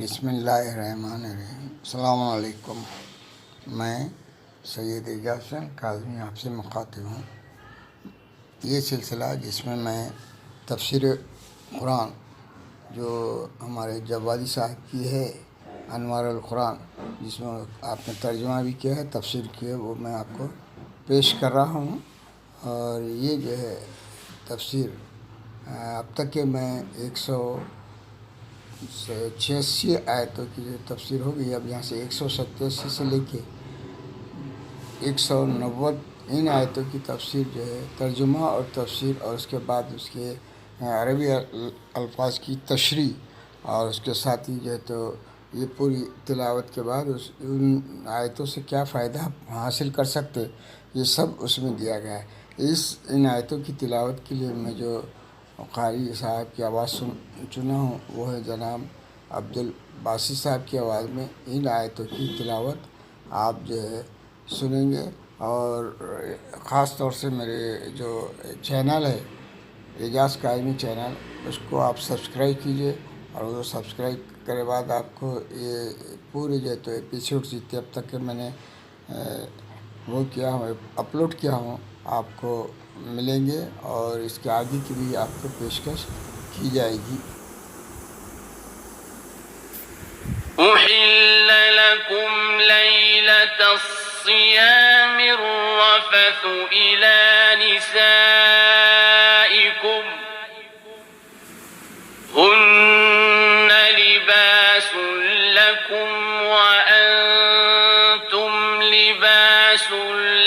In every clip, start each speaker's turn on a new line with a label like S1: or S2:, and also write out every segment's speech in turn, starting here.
S1: بسم اللہ الرحمن الرحیم۔ السلام علیکم۔ میں سید اعجاز حسین کاظمی آپ سے مخاطب ہوں۔ یہ سلسلہ جس میں میں تفسیر قرآن جو ہمارے جوادی صاحب کی ہے انوار القرآن، جس میں آپ نے ترجمہ بھی کیا ہے، تفسیر کی ہے، وہ میں آپ کو پیش کر رہا ہوں۔ اور یہ جو ہے تفسیر اب تک کہ میں 186 آیتوں کی جو تفسیر ہو گئی، اب یہاں سے 187 سے لے کے 190 ان آیتوں کی تفسیر جو ہے ترجمہ اور تفسیر، اور اس کے بعد اس کے عربی الفاظ کی تشریح، اور اس کے ساتھ ہی جو ہے تو یہ پوری تلاوت کے بعد ان آیتوں سے کیا فائدہ حاصل کر سکتے، یہ سب اس میں دیا گیا ہے۔ ان آیتوں کی تلاوت کے لیے میں جو قاری صاحب کی آواز چنا ہوں وہ ہے جناب عبدالباسط صاحب کی آواز میں۔ ان آیتوں کی تلاوت آپ جو ہے سنیں گے، اور خاص طور سے میرے جو چینل ہے اعجاز کاظمی چینل، اس کو آپ سبسکرائب کیجئے، اور وہ سبسکرائب کرے بعد آپ کو یہ پورے جو ہے تو ایپیسوڈ جتنے اب تک کہ میں نے وہ کیا ہوں، اپلوڈ کیا ہوں، آپ کو ملیں گے، اور اس کے آگے کی بھی آپ کو پیشکش کی جائے گی۔
S2: أحل لكم ليلة الصيام الرفث إلى نسائكم هن لباس لكم وأنتم لباس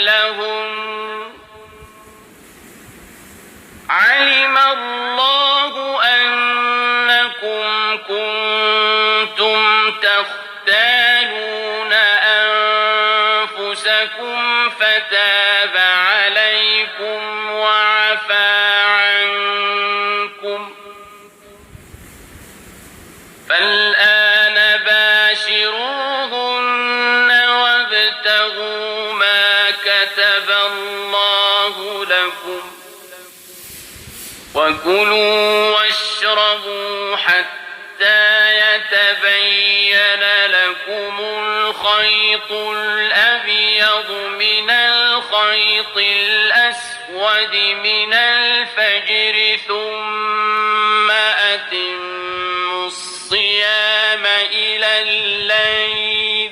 S2: لهن علم الله أنكم كنتم تختانون أنفسكم فتاب عليكم وعفى عنكم فالآن باشروهن وابتغوا ما كتب الله لكم وكلوا واشربوا حتى يتبين لكم الخيط الأبيض من الخيط الأسود من الفجر ثم أتموا الصيام إلى الليل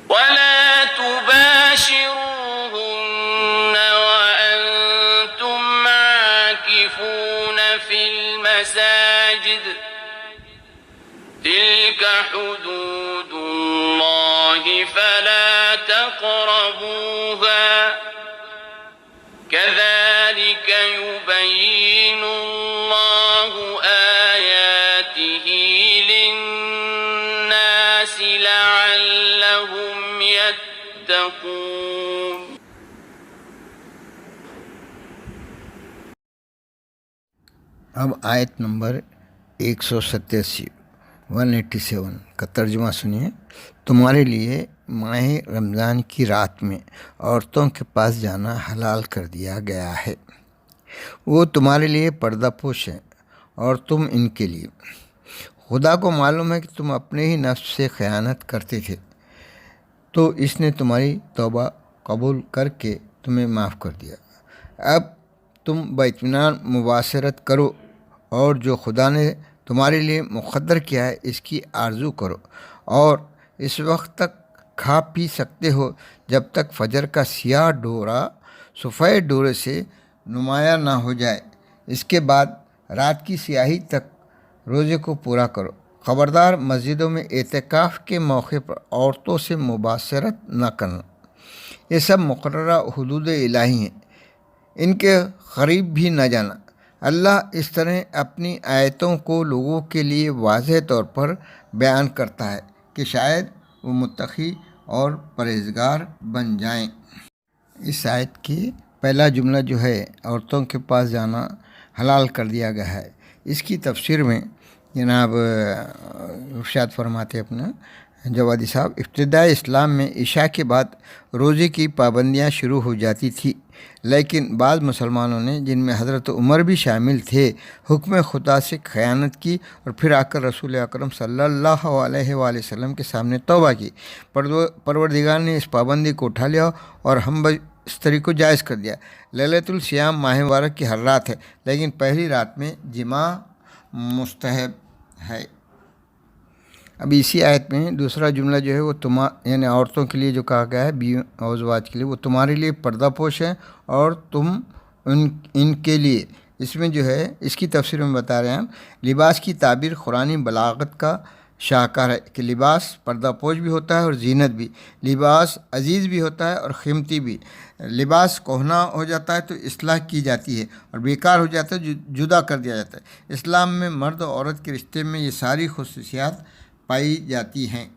S2: ولا تباشروهن وأنتم عاكفون في المساجد تلك حدود الله فلا تقربوها كذلك يبين الله آياته للناس لعلهم يتقون۔
S1: اب آیت نمبر 187 کا ترجمہ سنیے۔ تمہارے لیے ماہ رمضان کی رات میں عورتوں کے پاس جانا حلال کر دیا گیا ہے۔ وہ تمہارے لیے پردہ پوش ہیں اور تم ان کے لیے۔ خدا کو معلوم ہے کہ تم اپنے ہی نفس سے خیانت کرتے تھے، تو اس نے تمہاری توبہ قبول کر کے تمہیں معاف کر دیا۔ اب تم باطمینان مباشرت کرو، اور جو خدا نے تمہارے لیے مقدر کیا ہے اس کی آرزو کرو، اور اس وقت تک کھا پی سکتے ہو جب تک فجر کا سیاہ ڈورا سفید ڈورے سے نمایاں نہ ہو جائے۔ اس کے بعد رات کی سیاہی تک روزے کو پورا کرو۔ خبردار، مسجدوں میں اعتکاف کے موقع پر عورتوں سے مباشرت نہ کرنا۔ یہ سب مقررہ حدود الہی ہیں، ان کے قریب بھی نہ جانا۔ اللہ اس طرح اپنی آیتوں کو لوگوں کے لیے واضح طور پر بیان کرتا ہے کہ شاید وہ متقی اور پرہیزگار بن جائیں۔ اس آیت کی پہلا جملہ جو ہے عورتوں کے پاس جانا حلال کر دیا گیا ہے، اس کی تفسیر میں جناب ارشاد فرماتے اپنا جوادی صاحب، ابتدائی اسلام میں عشاء کے بعد روزے کی پابندیاں شروع ہو جاتی تھی، لیکن بعض مسلمانوں نے، جن میں حضرت عمر بھی شامل تھے، حکم خدا سے خیانت کی اور پھر آ کر رسول اکرم صلی اللہ علیہ وآلہ وسلم کے سامنے توبہ کی۔ پروردگار نے اس پابندی کو اٹھا لیا اور ہم بستری کو جائز کر دیا۔ لیلۃ الصیام ماہ مبارک کی ہر رات ہے، لیکن پہلی رات میں جماع مستحب ہے۔ اب اسی آیت میں دوسرا جملہ جو ہے وہ یعنی عورتوں کے لیے جو کہا گیا ہے، بیوی اور ازواج کے لیے، وہ تمہارے لیے پردہ پوش ہیں اور تم ان کے لیے، اس میں جو ہے اس کی تفسیر میں بتا رہے ہیں ہم، لباس کی تعبیر قرآنی بلاغت کا شاہکار ہے کہ لباس پردہ پوش بھی ہوتا ہے اور زینت بھی، لباس عزیز بھی ہوتا ہے اور قیمتی بھی۔ لباس کہنا ہو جاتا ہے تو اصلاح کی جاتی ہے اور بیکار ہو جاتا ہے جدا کر دیا جاتا ہے۔ اسلام میں مرد و عورت کے رشتے میں یہ ساری خصوصیات پائی جاتی ہیں۔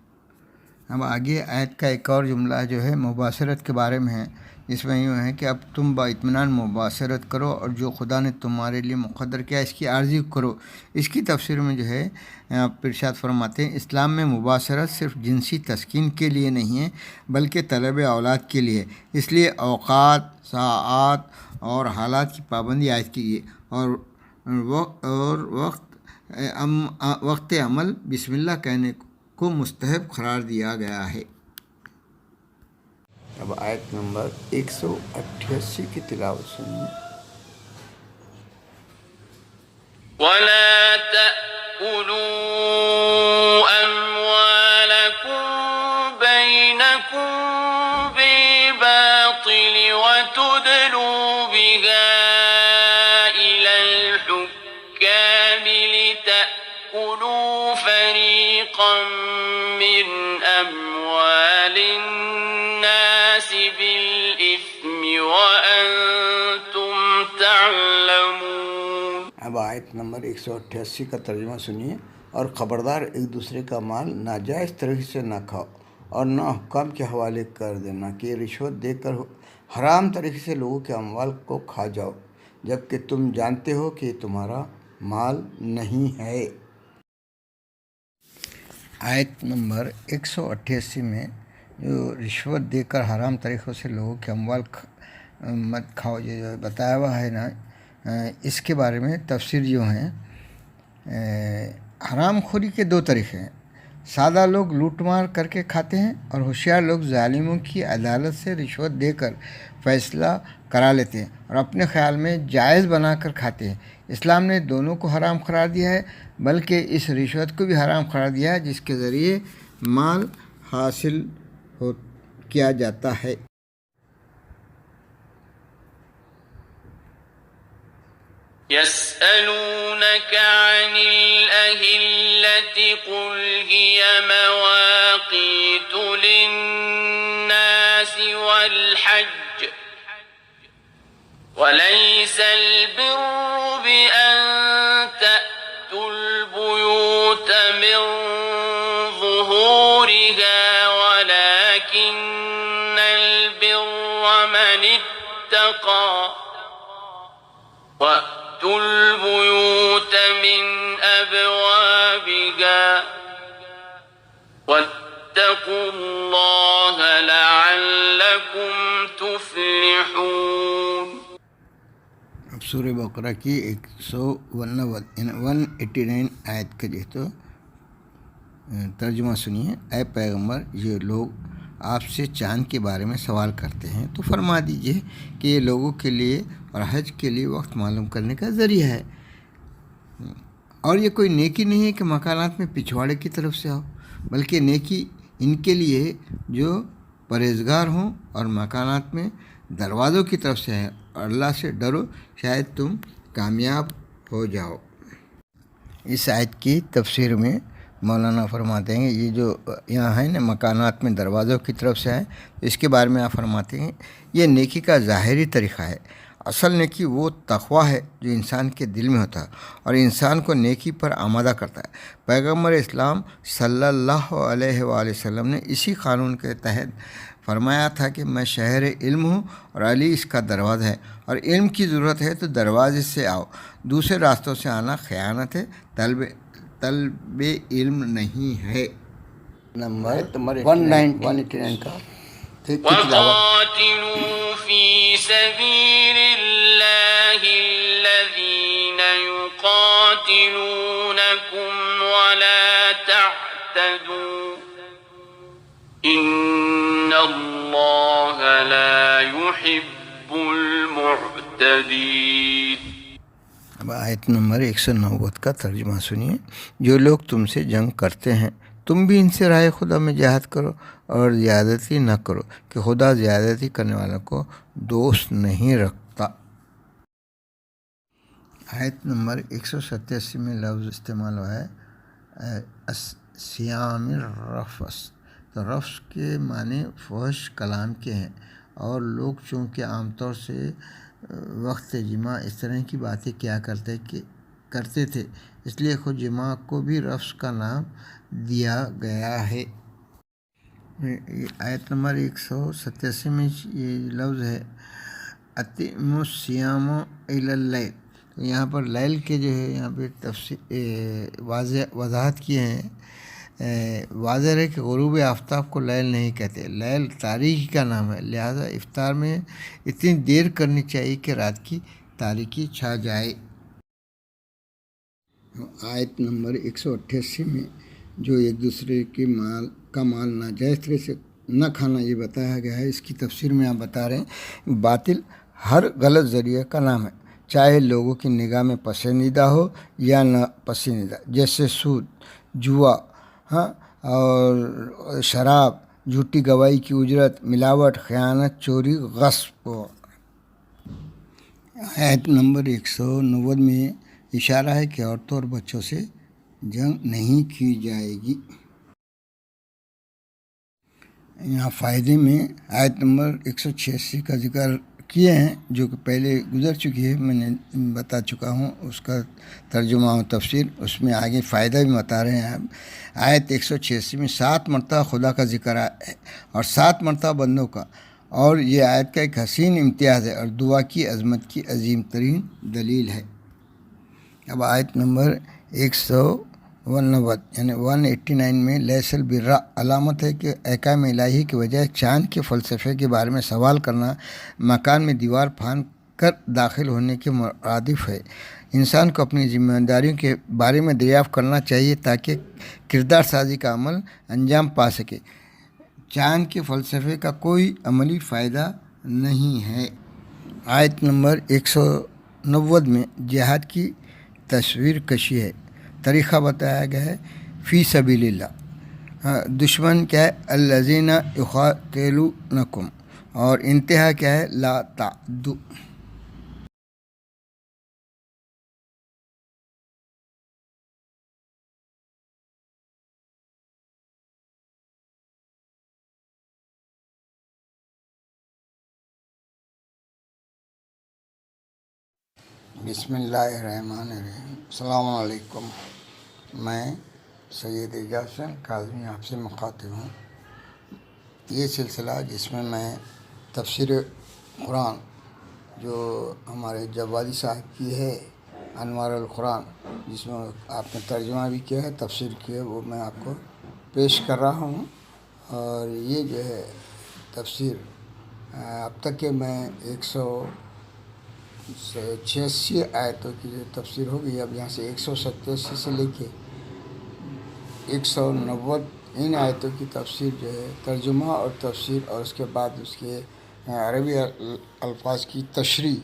S1: اب آگے آیت کا ایک اور جملہ جو ہے مباشرت کے بارے میں ہے، جس میں یوں ہے کہ اب تم با اطمینان مباشرت کرو اور جو خدا نے تمہارے لیے مقدر کیا اس کی عارضی کرو۔ اس کی تفسیر میں جو ہے آپ ارشاد فرماتے ہیں، اسلام میں مباشرت صرف جنسی تسکین کے لیے نہیں ہے بلکہ طلب اولاد کے لیے، اس لیے اوقات، ساعات اور حالات کی پابندی عائد کی گئی اور وقت عمل بسم اللہ کہنے کو مستحب قرار دیا گیا ہے۔ اب آیت نمبر 188 کی تلاوت سنیے۔
S2: ولا تأكلوا أموالكم بينكم بالباطل وتدلوا بها إلى الحكام لتأكلوا فريقا من أموال الناس بالإثم وأنتم تعلمون۔
S1: اب آیت نمبر 188 کا ترجمہ سنیے۔ اور خبردار ایک دوسرے کا مال ناجائز طریقے سے نہ کھاؤ اور نہ حکام کے حوالے کر دینا کہ رشوت دے کر حرام طریقے سے لوگوں کے اموال کو کھا جاؤ جبکہ تم جانتے ہو کہ یہ تمہارا مال نہیں ہے۔ آیت نمبر 188 میں جو رشوت دے کر حرام طریقوں سے لوگوں کے اموال مت کھاؤ جو بتایا ہوا ہے نا، اس کے بارے میں تفسیر جو ہیں، حرام خوری کے دو طریقے ہیں۔ سادہ لوگ لوٹ مار کر کے کھاتے ہیں اور ہوشیار لوگ ظالموں کی عدالت سے رشوت دے کر فیصلہ کرا لیتے ہیں اور اپنے خیال میں جائز بنا کر کھاتے ہیں۔ اسلام نے دونوں کو حرام قرار دیا ہے، بلکہ اس رشوت کو بھی حرام قرار دیا ہے جس کے ذریعے مال حاصل کیا جاتا ہے۔
S2: يسألونك عن الأهلة قل هي مواقيت للناس والحج وليس البر بأن تأتوا البيوت من ظهورها ولكن البر من اتقى وَأْتُوا الْبُيُوتَ مِنْ أَبْوَابِهَا وَاتَّقُوا اللَّهَ لَعَلَّكُمْ تُفْلِحُونَ۔
S1: اب سورہ بقرہ کی 189 آیت کا جو تو ترجمہ سنیے۔ اے پیغمبر، یہ لوگ آپ سے چاند کے بارے میں سوال کرتے ہیں تو فرما دیجئے کہ یہ لوگوں کے لیے اور حج کے لیے وقت معلوم کرنے کا ذریعہ ہے، اور یہ کوئی نیکی نہیں ہے کہ مکانات میں پچھواڑے کی طرف سے آؤ، بلکہ نیکی ان کے لیے جو پرہیزگار ہوں اور مکانات میں دروازوں کی طرف سے ہے، اور اللہ سے ڈرو شاید تم کامیاب ہو جاؤ۔ اس آیت کی تفسیر میں مولانا فرماتے ہیں یہ جو یہاں ہے نا مکانات میں دروازوں کی طرف سے ہے، اس کے بارے میں آپ فرماتے ہیں یہ نیکی کا ظاہری طریقہ ہے۔ اصل نیکی وہ تقویٰ ہے جو انسان کے دل میں ہوتا ہے اور انسان کو نیکی پر آمادہ کرتا ہے۔ پیغمبر اسلام صلی اللہ علیہ وآلہ وسلم نے اسی قانون کے تحت فرمایا تھا کہ میں شہر علم ہوں اور علی اس کا دروازہ ہے، اور علم کی ضرورت ہے تو دروازے سے آؤ، دوسرے راستوں سے آنا خیانت ہے، طلب علم نہیں ہے۔ نمبر 189 کا
S2: وَقَاتِلُوا في سبيل الله الذين يقاتلونكم ولا تعتدوا إن الله لا يحب المعتدين.
S1: اب آیت نمبر 190 کا ترجمہ سنیے. جو لوگ تم سے جنگ کرتے ہیں تم بھی ان سے رائے خدا میں جہاد کرو اور زیادتی نہ کرو کہ خدا زیادتی کرنے والوں کو دوست نہیں رکھتا. آیت نمبر 187 میں لفظ استعمال ہوا ہے سیام الرفس. تو رفس کے معنی فحش کلام کے ہیں، اور لوگ چونکہ عام طور سے وقت جمع اس طرح کی باتیں کیا کرتے تھے، اس لیے خود جمع کو بھی رفس کا نام دیا گیا ہے. آیت نمبر 187 میں یہ لفظ ہے اتم الصیام الی اللیل. تو یہاں پر لیل کے جو ہے یہاں پہ وضاحت کیے ہیں. واضح ہے کہ غروب آفتاب کو لیل نہیں کہتے، لیل تاریکی کا نام ہے، لہذا افطار میں اتنی دیر کرنی چاہیے کہ رات کی تاریکی چھا جائے. آیت نمبر 188 میں جو ایک دوسرے کے مال ناجائز طرح سے نہ کھانا یہ بتایا گیا ہے، اس کی تفسیر میں آپ بتا رہے ہیں باطل ہر غلط ذریعہ کا نام ہے، چاہے لوگوں کی نگاہ میں پسندیدہ ہو یا نہ پسندیدہ، جیسے سود، جوا اور شراب، جھوٹی گواہی کی اجرت، ملاوٹ، خیانت، چوری، غصب. آیت نمبر 190 میں اشارہ ہے کہ عورتوں اور بچوں سے جنگ نہیں کی جائے گی. یہاں فائدے میں آیت نمبر 186 کا ذکر کیے ہیں جو کہ پہلے گزر چکی ہے، میں نے بتا چکا ہوں اس کا ترجمہ و تفسیر. اس میں آگے فائدہ بھی بتا رہے ہیں. آیت 186 میں 7 مرتبہ خدا کا ذکر ہے اور 7 مرتبہ بندوں کا، اور یہ آیت کا ایک حسین امتیاز ہے اور دعا کی عظمت کی عظیم ترین دلیل ہے. اب آیت نمبر 189 یعنی 189 میں لیس البر علامت ہے کہ احکام الہی کے بجائے چاند کے فلسفے کے بارے میں سوال کرنا مکان میں دیوار پھاند کر داخل ہونے کے مرادف ہے. انسان کو اپنی ذمہ داریوں کے بارے میں دریافت کرنا چاہیے تاکہ کردار سازی کا عمل انجام پا سکے. چاند کے فلسفے کا کوئی عملی فائدہ نہیں ہے. آیت نمبر 190 میں جہاد کی تصویر کشی ہے. طریقہ بتایا گیا ہے فی سبیل اللہ. دشمن کیا ہے الذین یقاتلونکم، اور انتہا کیا ہے لا تعدوا. بسم اللہ الرحمن الرحیم. السلام علیکم. میں سید اعجاز حسین کاظمی آپ سے مخاطب ہوں. یہ سلسلہ جس میں میں تفسیر قرآن جو ہمارے جوادی صاحب کی ہے انوار القرآن، جس میں آپ نے ترجمہ بھی کیا ہے تفسیر کی ہے، وہ میں آپ کو پیش کر رہا ہوں. اور یہ جو ہے تفسیر اب تک کہ میں 186 آیتوں کی جو تفسیر ہو گئی. اب یہاں سے 187 سے لے کے 190 ان آیتوں کی تفسیر جو ہے ترجمہ اور تفسیر، اور اس کے بعد اس کے عربی الفاظ کی تشریح،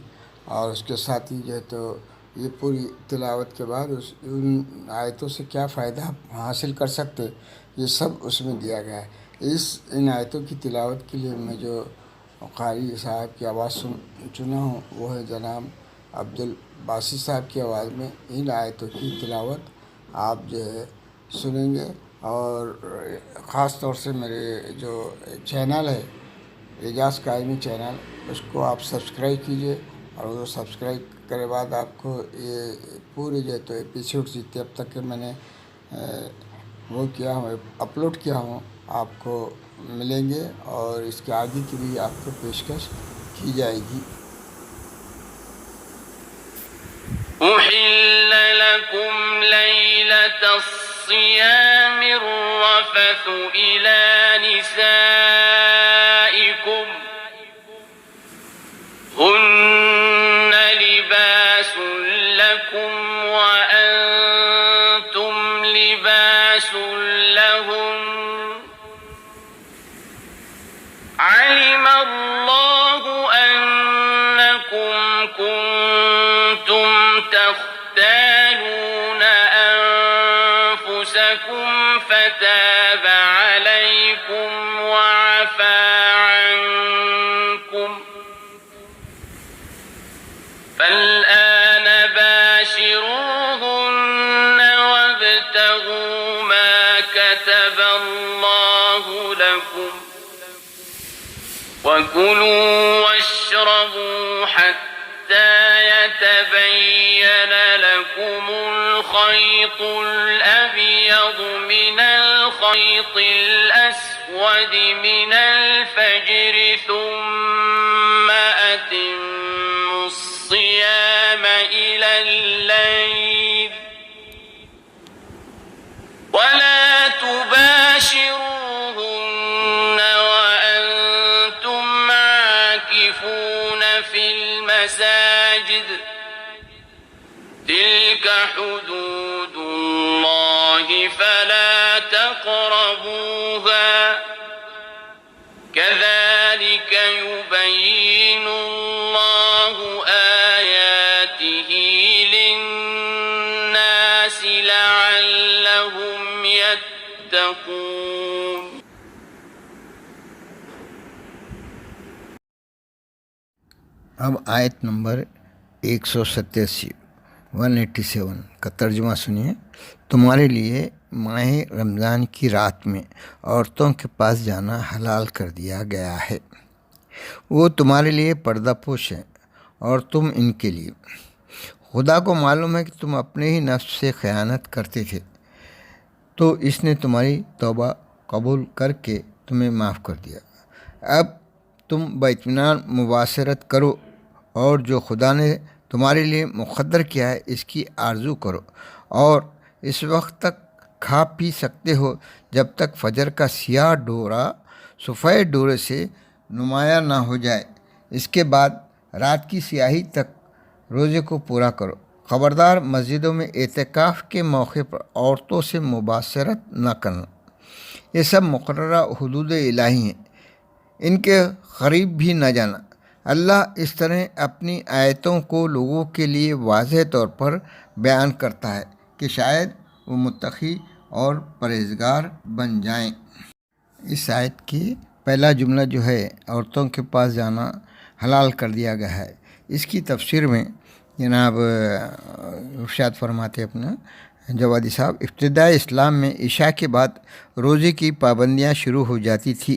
S1: اور اس کے ساتھ ہی جو ہے تو یہ پوری تلاوت کے بعد ان آیتوں سے کیا فائدہ حاصل کر سکتے، یہ سب اس میں دیا گیا ہے. ان آیتوں کی تلاوت کے لیے میں جو قاری صاحب کی آواز چنا ہوں وہ ہے جناب عبدالباسط صاحب کی آواز میں. ان آیتوں کی تلاوت آپ جو ہے سنیں گے، اور خاص طور سے میرے جو چینل ہے اعجاز کاظمی چینل، اس کو آپ سبسکرائب کیجئے، اور وہ سبسکرائب کرے بعد آپ کو یہ پورے جو ہے تو ایپیسوڈ جتنے اب تک کہ میں نے وہ کیا ہوں اپلوڈ کیا ہوں آپ کو ملیں گے، اور اس کے آگے کی بھی آپ کو پیشکش کی جائے گی.
S2: أحل لكم ليلة الصيام الرفث إلى نسائكم لكم وأنتم لباس لهم علم الله أنكم كنتم تختانون أنفسكم فتاب عليكم وعفى عنكم فالآن باشروهن وابتغوا ما كتب الله لكم وكلوا واشربوا حتى يتبين لكم الخيط الأبيض من الخيط الأسود من الفجر ثم أتموا الصيام إلى الليل ولا تباشروهن وأنتم عاكفون في المساجد تلك حدود الله فلا تقربوها كذلك يبين الله آياته للناس لعلهم يتقون.
S1: اب آیت نمبر 187 کا ترجمہ سنیے. تمہارے لیے ماہ رمضان کی رات میں عورتوں کے پاس جانا حلال کر دیا گیا ہے. وہ تمہارے لیے پردہ پوش ہیں اور تم ان کے لیے. خدا کو معلوم ہے کہ تم اپنے ہی نفس سے خیانت کرتے تھے، تو اس نے تمہاری توبہ قبول کر کے تمہیں معاف کر دیا. اب تم باطمینان مباشرت کرو اور جو خدا نے تمہارے لیے مقدر کیا ہے اس کی آرزو کرو، اور اس وقت تک کھا پی سکتے ہو جب تک فجر کا سیاہ ڈورا سفید ڈورے سے نمایاں نہ ہو جائے. اس کے بعد رات کی سیاہی تک روزے کو پورا کرو. خبردار مسجدوں میں اعتکاف کے موقع پر عورتوں سے مباشرت نہ کرنا. یہ سب مقررہ حدود الہی ہیں، ان کے قریب بھی نہ جانا. اللہ اس طرح اپنی آیتوں کو لوگوں کے لیے واضح طور پر بیان کرتا ہے کہ شاید وہ متقی اور پرہیزگار بن جائیں. اس آیت کی پہلا جملہ جو ہے عورتوں کے پاس جانا حلال کر دیا گیا ہے، اس کی تفسیر میں جناب ارشاد فرماتے اپنا جوادی صاحب، ابتدائی اسلام میں عشاء کے بعد روزے کی پابندیاں شروع ہو جاتی تھی،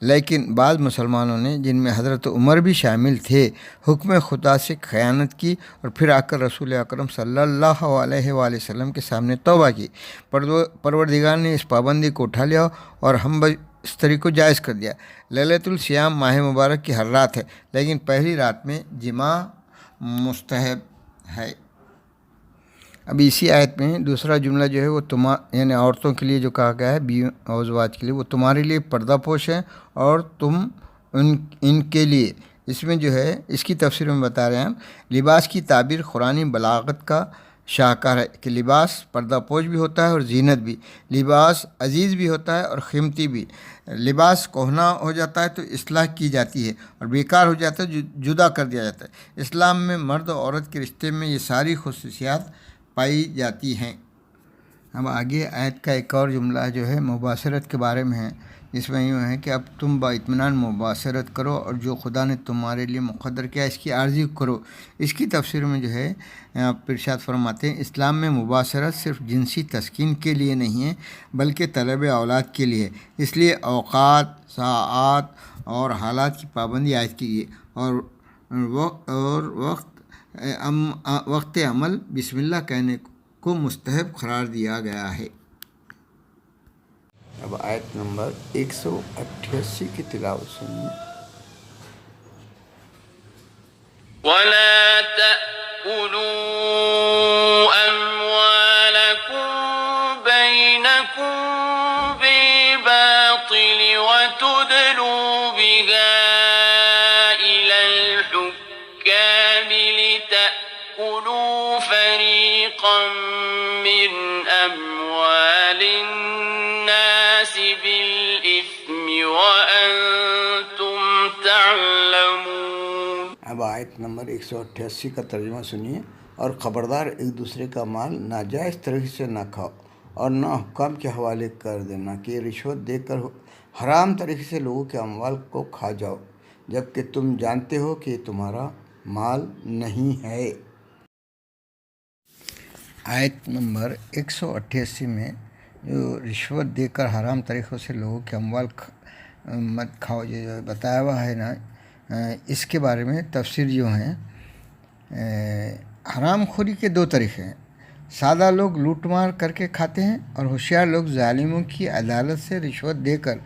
S1: لیکن بعض مسلمانوں نے، جن میں حضرت عمر بھی شامل تھے، حکم خدا سے خیانت کی اور پھر آ کر رسول اکرم صلی اللہ علیہ وآلہ وسلم کے سامنے توبہ کی. پروردگار نے اس پابندی کو اٹھا لیا اور ہم بستری کو جائز کر دیا. لیلۃ الصیام ماہ مبارک کی ہر رات ہے، لیکن پہلی رات میں جماع مستحب ہے. اب اسی آیت میں دوسرا جملہ جو ہے وہ یعنی عورتوں کے لیے جو کہا گیا ہے، بیوی اور ازواج کے لیے، وہ تمہارے لیے پردہ پوش ہیں اور تم ان کے لیے. اس میں جو ہے اس کی تفسیر میں بتا رہے ہیں ہم، لباس کی تعبیر قرآنی بلاغت کا شاہکار ہے کہ لباس پردہ پوش بھی ہوتا ہے اور زینت بھی. لباس عزیز بھی ہوتا ہے اور قیمتی بھی. لباس کہنا ہو جاتا ہے تو اصلاح کی جاتی ہے، اور بیکار ہو جاتا ہے جدا کر دیا جاتا ہے. اسلام میں مرد و عورت کے رشتے میں یہ ساری خصوصیات پائی جاتی ہیں. اب آگے آیت کا ایک اور جملہ جو ہے مباشرت کے بارے میں ہے، جس میں یوں ہے کہ اب تم باطمینان مباشرت کرو اور جو خدا نے تمہارے لیے مقدر کیا اس کی عرضی کرو. اس کی تفسیر میں جو ہے ارشاد فرماتے ہیں، اسلام میں مباشرت صرف جنسی تسکین کے لیے نہیں ہے بلکہ طلب اولاد کے لیے. اس لیے اوقات، ساعات اور حالات کی پابندی عائد کیجیے اور وقت عمل بسم اللہ کہنے کو مستحب قرار دیا گیا ہے. اب آیت نمبر 188 کی تلاوت سنیے.
S2: وَلَا تَأْكُلُوا أَمْوَالَكُمْ بَيْنَكُمْ بِالْبَاطِلِ وَتُدْلُوا بِهَا إِلَى الْحُكَّامِ لِتَأْكُلُوا تأكلوا فريقا من أموال الناس بالإثم وأنتم تعلمون.
S1: اب آیت نمبر 188 کا ترجمہ سنیے. اور خبردار ایک دوسرے کا مال ناجائز طریقے سے نہ کھاؤ اور نہ حکام کے حوالے کر دینا کہ رشوت دے کر حرام طریقے سے لوگوں کے اموال کو کھا جاؤ جبکہ تم جانتے ہو کہ یہ تمہارا مال نہیں ہے. آیت نمبر 188 میں جو رشوت دے کر حرام طریقوں سے لوگوں کے اموال مت کھاؤ جو بتایا ہوا ہے نا، اس کے بارے میں تفسیر جو ہیں، حرام خوری کے دو طریقے ہیں. سادہ لوگ لوٹ مار کر کے کھاتے ہیں اور ہوشیار لوگ ظالموں کی عدالت سے رشوت دے کر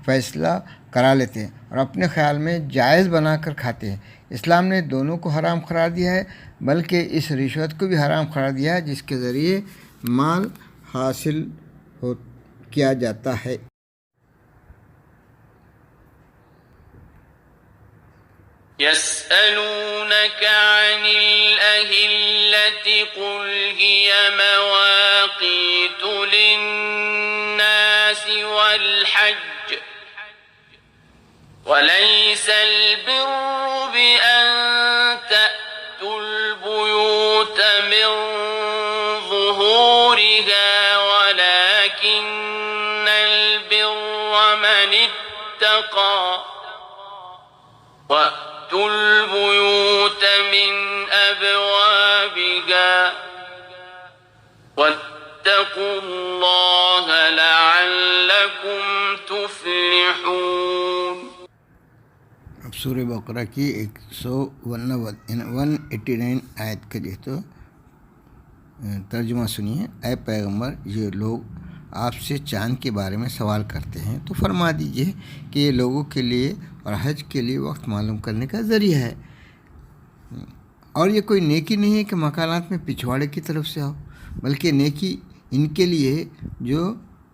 S1: فیصلہ کرا لیتے ہیں اور اپنے خیال میں جائز بنا کر کھاتے ہیں. اسلام نے دونوں کو حرام قرار دیا ہے، بلکہ اس رشوت کو بھی حرام قرار دیا ہے جس کے ذریعے مال حاصل کیا جاتا ہے.
S2: يسألونك عن الأهلة قل هي مواقيت للناس والحج وليس البر بأن تأتوا البيوت من ظهورها ولكن البر من اتقى وَأْتُوا الْبُيُوتَ مِنْ أَبْوَابِهَا وَاتَّقُوا اللَّهَ لَعَلَّكُمْ تُفْلِحُونَ.
S1: اب سورہ بقرہ کی 189 آیت کا جو تو ترجمہ سنیے. اے پیغمبر، یہ لوگ آپ سے چاند کے بارے میں سوال کرتے ہیں تو فرما دیجئے کہ یہ لوگوں کے لیے اور حج کے لیے وقت معلوم کرنے کا ذریعہ ہے، اور یہ کوئی نیکی نہیں ہے کہ مکانات میں پچھواڑے کی طرف سے آؤ، بلکہ نیکی ان کے لیے جو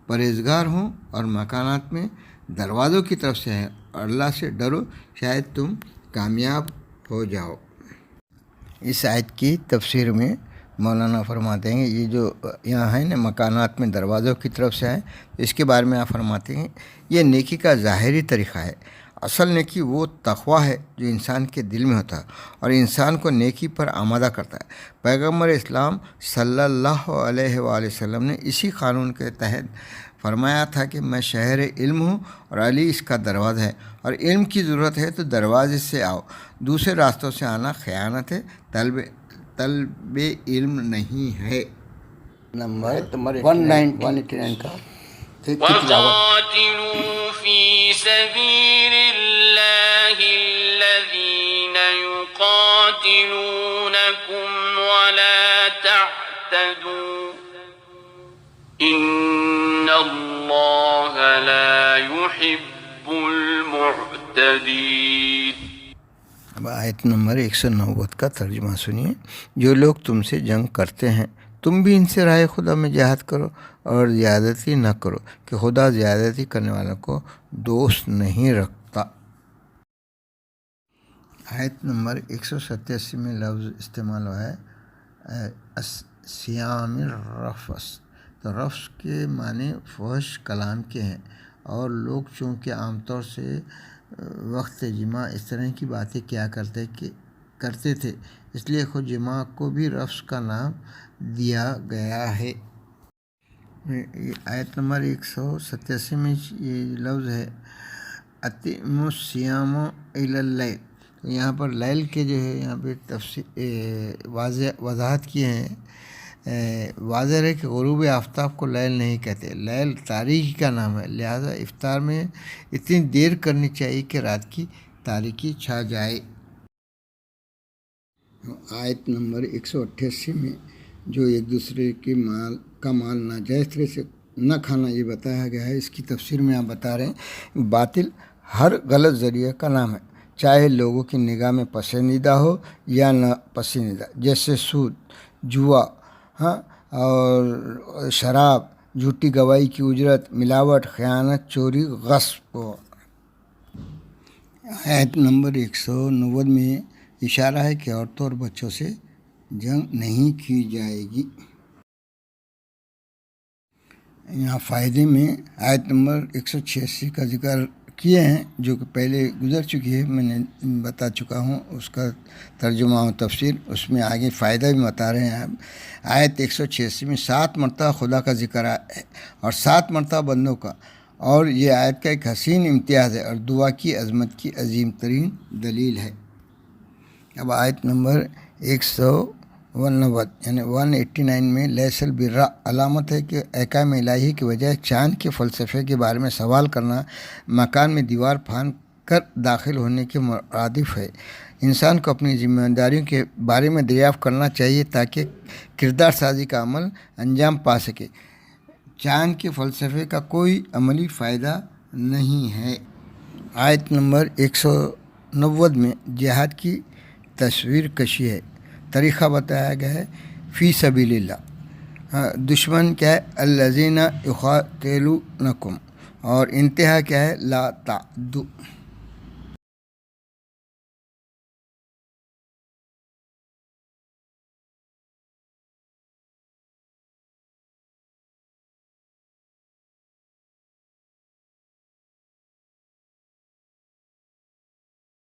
S1: پرہیزگار ہوں اور مکانات میں دروازوں کی طرف سے ہے، اور اللہ سے ڈرو شاید تم کامیاب ہو جاؤ. اس آیت کی تفسیر میں مولانا فرماتے ہیں یہ جو یہاں ہے نا مکانات میں دروازوں کی طرف سے ہے، اس کے بارے میں آپ فرماتے ہیں یہ نیکی کا ظاہری طریقہ ہے. اصل نیکی وہ تقویٰ ہے جو انسان کے دل میں ہوتا ہے اور انسان کو نیکی پر آمادہ کرتا ہے. پیغمبر اسلام صلی اللہ علیہ وآلہ وسلم نے اسی قانون کے تحت فرمایا تھا کہ میں شہر علم ہوں اور علی اس کا دروازہ ہے، اور علم کی ضرورت ہے تو دروازے سے آؤ، دوسرے راستوں سے آنا خیانت ہے، طلب علم نہیں ہے. نمبر 189 کا
S2: وَقَاتِلُوا فِي سَبِيلِ اللَّهِ الَّذِينَ يُقَاتِلُونَكُمْ وَلَا تَعْتَدُوا إِنَّ اللَّهَ لَا يُحِبُّ الْمُعْتَدِينَ.
S1: اب آیت نمبر 190 کا ترجمہ سنیے. جو لوگ تم سے جنگ کرتے ہیں تم بھی ان سے راہ خدا میں جہاد کرو اور زیادتی نہ کرو کہ خدا زیادتی کرنے والوں کو دوست نہیں رکھتا. آیت نمبر 187 میں لفظ استعمال ہوا ہے سیام الرفس. تو رفس کے معنی فحش کلام کے ہیں، اور لوگ چونکہ عام طور سے وقت جمعہ اس طرح کی باتیں کیا کرتے تھے، اس لیے خود جمعہ کو بھی رفس کا نام دیا گیا ہے. آیت نمبر 187 میں یہ لفظ ہے اتم الصیام الی اللیل. تو یہاں پر لیل کے جو ہے یہاں پہ وضاحت کیے ہیں. واضح ہے کہ غروب آفتاب کو لیل نہیں کہتے، لیل تاریکی کا نام ہے، لہذا افطار میں اتنی دیر کرنی چاہیے کہ رات کی تاریکی چھا جائے. آیت نمبر 188 میں جو ایک دوسرے کے مال ناجائز طرح سے نہ کھانا یہ بتایا گیا ہے، اس کی تفسیر میں آپ بتا رہے ہیں باطل ہر غلط ذریعہ کا نام ہے، چاہے لوگوں کی نگاہ میں پسندیدہ ہو یا نہ پسندیدہ، جیسے سود، جوا، اور شراب، جھوٹی گواہی کی اجرت، ملاوٹ، خیانت، چوری، غصب. آیت نمبر 190 میں اشارہ ہے کہ عورتوں اور بچوں سے جنگ نہیں کی جائے گی۔ یہاں فائدے میں آیت نمبر 186 کا ذکر کیے ہیں، جو کہ پہلے گزر چکی ہے، میں نے بتا چکا ہوں اس کا ترجمہ و تفسیر۔ اس میں آگے فائدہ بھی بتا رہے ہیں۔ آیت 186 میں 7 مرتبہ خدا کا ذکر ہے اور 7 مرتبہ بندوں کا، اور یہ آیت کا ایک حسین امتیاز ہے اور دعا کی عظمت کی عظیم ترین دلیل ہے۔ اب آیت نمبر 189 یعنی 189 میں لیس البرا علامت ہے کہ احکام الہی کے بجائے چاند کے فلسفے کے بارے میں سوال کرنا مکان میں دیوار پھاند کر داخل ہونے کے مرادف ہے۔ انسان کو اپنی ذمہ داریوں کے بارے میں دریافت کرنا چاہیے تاکہ کردار سازی کا عمل انجام پا سکے۔ چاند کے فلسفے کا کوئی عملی فائدہ نہیں ہے۔ آیت نمبر 190 میں جہاد کی تصویر کشی ہے، طریقہ بتایا گیا ہے فی سبیل اللہ۔ دشمن کیا ہے؟ الذین یقاتلونکم، اور انتہا کیا ہے؟ لا تعدوا۔